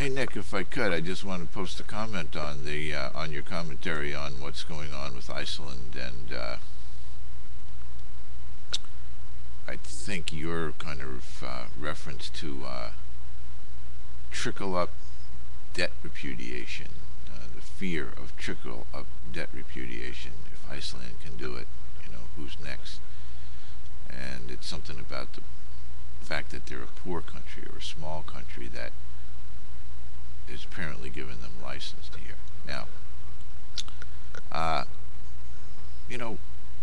Hey Nick, if I could, I just want to post a comment on the on your commentary on what's going on with Iceland, and I think your kind of reference to trickle up debt repudiation, the fear of trickle up debt repudiation. If Iceland can do it, who's next? And it's something about the fact that they're a poor country or a small country that is apparently giving them license to here. Now, uh, you know,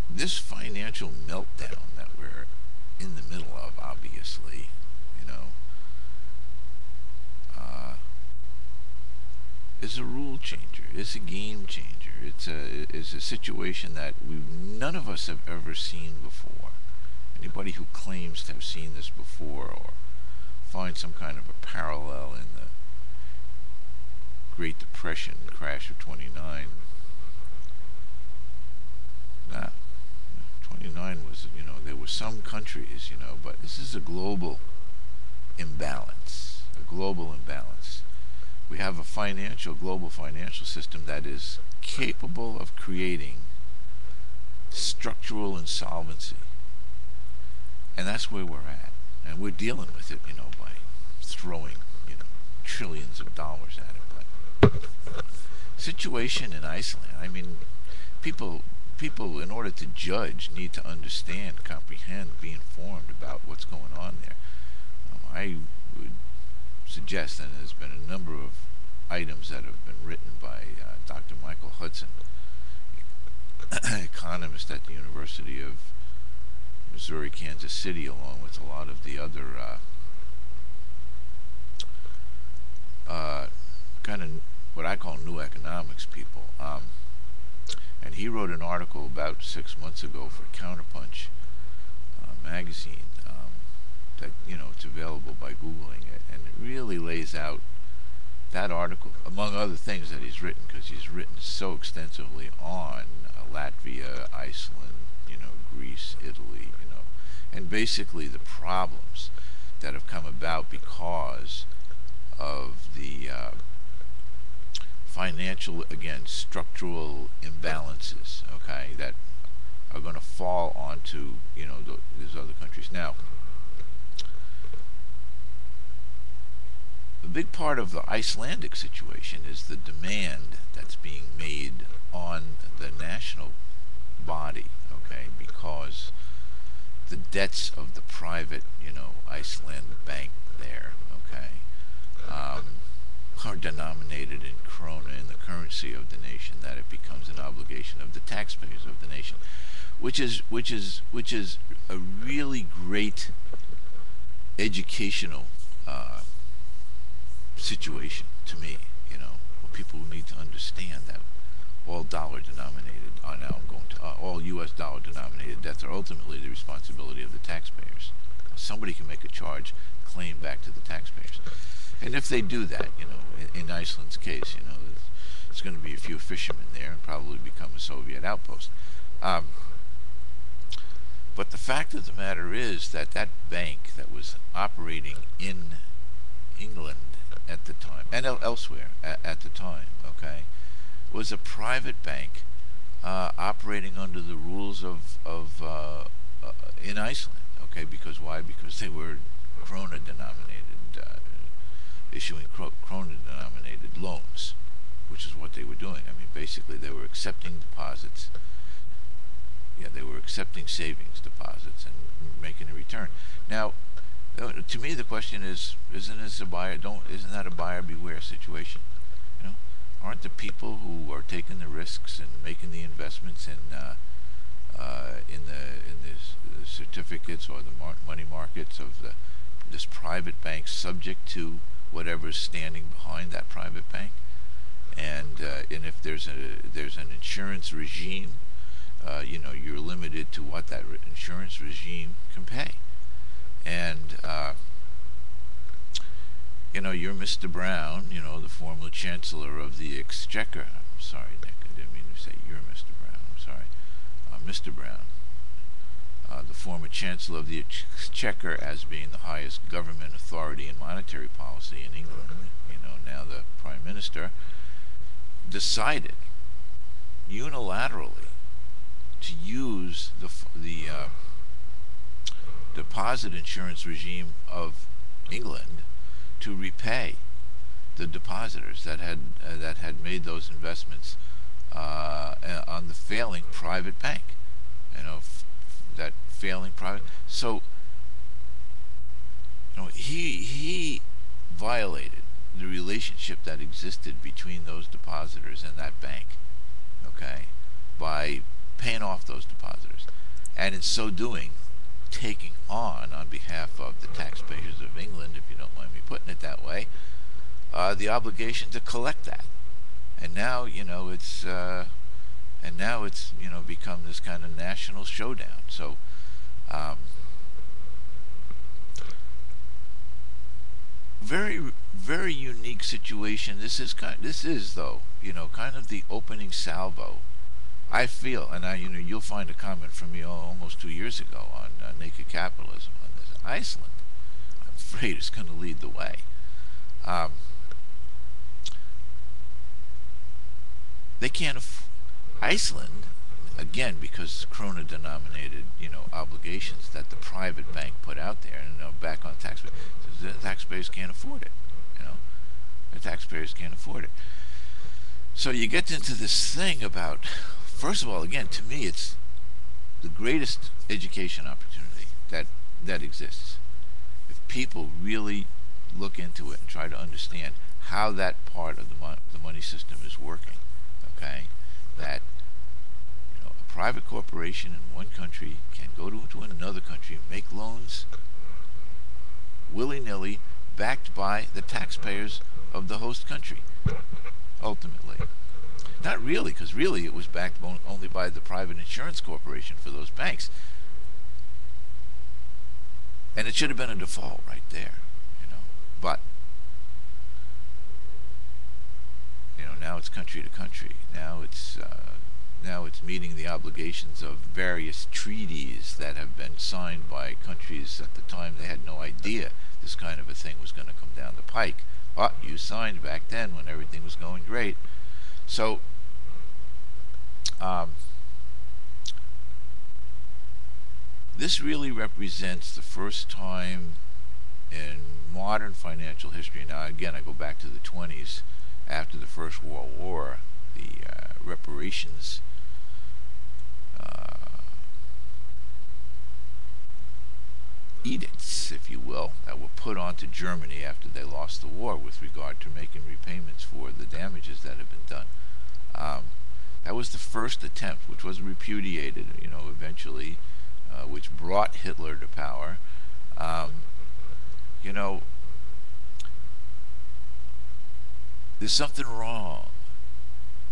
this financial meltdown that we're in the middle of, obviously, you know, uh, is a rule changer. It's a game changer. It's a situation that none of us have ever seen before. Anybody who claims to have seen this before or finds some kind of a parallel in the Great Depression crash of 29. Nah, 29 was, there were some countries, but this is a global imbalance. A global imbalance. We have a global financial system that is capable of creating structural insolvency. And that's where we're at. And we're dealing with it, by throwing, trillions of dollars at it. But situation in Iceland, I mean, people in order to judge need to understand, comprehend, be informed about what's going on there. I would suggest, and there's been a number of items that have been written by Dr. Michael Hudson, economist at the University of Missouri, Kansas City, along with a lot of the other kind of what I call new economics people. And he wrote an article about 6 months ago for Counterpunch magazine that, it's available by Googling it. And it really lays out that article, among other things that he's written, because he's written so extensively on Latvia, Iceland, Greece, Italy, and basically the problems that have come about because of the financial, again, structural imbalances, okay, that are going to fall onto, these other countries. Now, a big part of the Icelandic situation is the demand that's being made on the national body, okay, because the debts of the private, Iceland bank there, okay, are denominated in krona, in the currency of the nation, that it becomes an obligation of the taxpayers of the nation, which is a really great educational situation to me. People need to understand that all dollar denominated, now I'm going to all U.S. dollar denominated debts are ultimately the responsibility of the taxpayers. Somebody can make a charge, claim back to the taxpayers. And if they do that, in Iceland's case, there's going to be a few fishermen there and probably become a Soviet outpost. But the fact of the matter is that that bank that was operating in England at the time, and elsewhere at the time, okay, was a private bank operating under the rules of in Iceland, okay, because why? Because they were krona denominated, issuing krona denominated loans, which is what they were doing. I mean, basically they were accepting deposits. Yeah, they were accepting savings deposits and making a return. Now, to me, the question is, isn't that a buyer beware situation? Aren't the people who are taking the risks and making the investments in the certificates or the money markets of this private bank subject to whatever's standing behind that private bank? And if there's an insurance regime, you're limited to what that insurance regime can pay. And you're Mr. Brown, the former Chancellor of the Exchequer. I'm sorry, Nick, I didn't mean to say you're Mr. Brown. I'm sorry. Mr. Brown. the former Chancellor of the Exchequer as being the highest government authority in monetary policy in England, now the Prime Minister, decided unilaterally to use the deposit insurance regime of England to repay the depositors that had made those investments on the failing private bank. That failing private. So he violated the relationship that existed between those depositors and that bank, okay, by paying off those depositors, and in so doing, taking on behalf of the taxpayers of England, if you don't mind me putting it that way, the obligation to collect that. And now, it's become this kind of national showdown. So, very, very unique situation. This is though, kind of the opening salvo. I feel, and you'll find a comment from me almost 2 years ago on naked capitalism on this. Iceland, I'm afraid, is going to lead the way. They can't. Iceland, again, because krona-denominated, obligations that the private bank put out there, and back on taxpayers, the taxpayers can't afford it. The taxpayers can't afford it. So you get into this thing about, first of all, again, to me, it's the greatest education opportunity that exists. If people really look into it and try to understand how that part of the money system is working, okay, that a private corporation in one country can go to another country and make loans willy-nilly, backed by the taxpayers of the host country, ultimately. Not really, because really it was backed only by the private insurance corporation for those banks. And it should have been a default right there, But, now it's country to country. Now it's meeting the obligations of various treaties that have been signed by countries at the time they had no idea this kind of a thing was going to come down the pike. But you signed back then when everything was going great. So, this really represents the first time in modern financial history. Now, again, I go back to the 20s, after the First World War, the reparations edicts, if you will, that were put onto Germany after they lost the war with regard to making repayments for the damages that had been done. That was the first attempt, which was repudiated, eventually, which brought Hitler to power. There's something wrong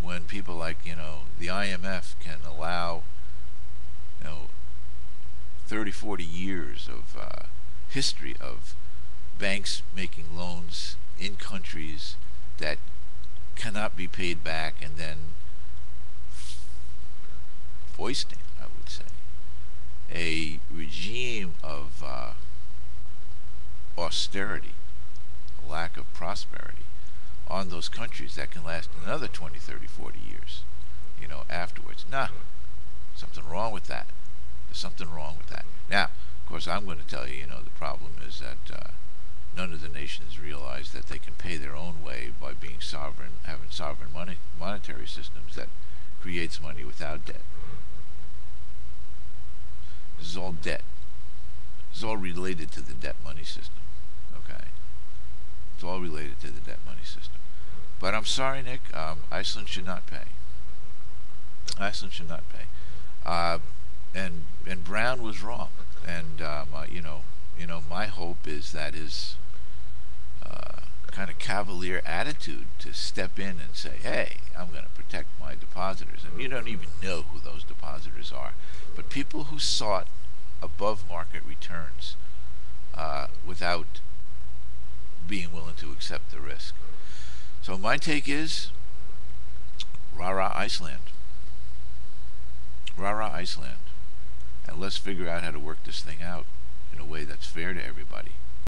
when people like, the IMF can allow, 30, 40 years of history of banks making loans in countries that cannot be paid back, and then foisting, I would say, a regime of austerity, a lack of prosperity on those countries that can last another 20, 30, 40 years, afterwards. Something wrong with that. There's something wrong with that. Now, of course, I'm going to tell you, the problem is that none of the nations realize that they can pay their own way by being sovereign, having sovereign monetary systems that creates money without debt. This is all debt. This is all related to the debt money system. Okay? It's all related to the debt money system. But I'm sorry, Nick, Iceland should not pay. Iceland should not pay. And Brown was wrong. And my hope is that his kind of cavalier attitude to step in and say, hey, I'm going to protect my depositors. And you don't even know who those depositors are. But people who sought above market returns without being willing to accept the risk. So my take is, rah-rah Iceland. Rah-rah Iceland. and let's figure out how to work this thing out in a way that's fair to everybody.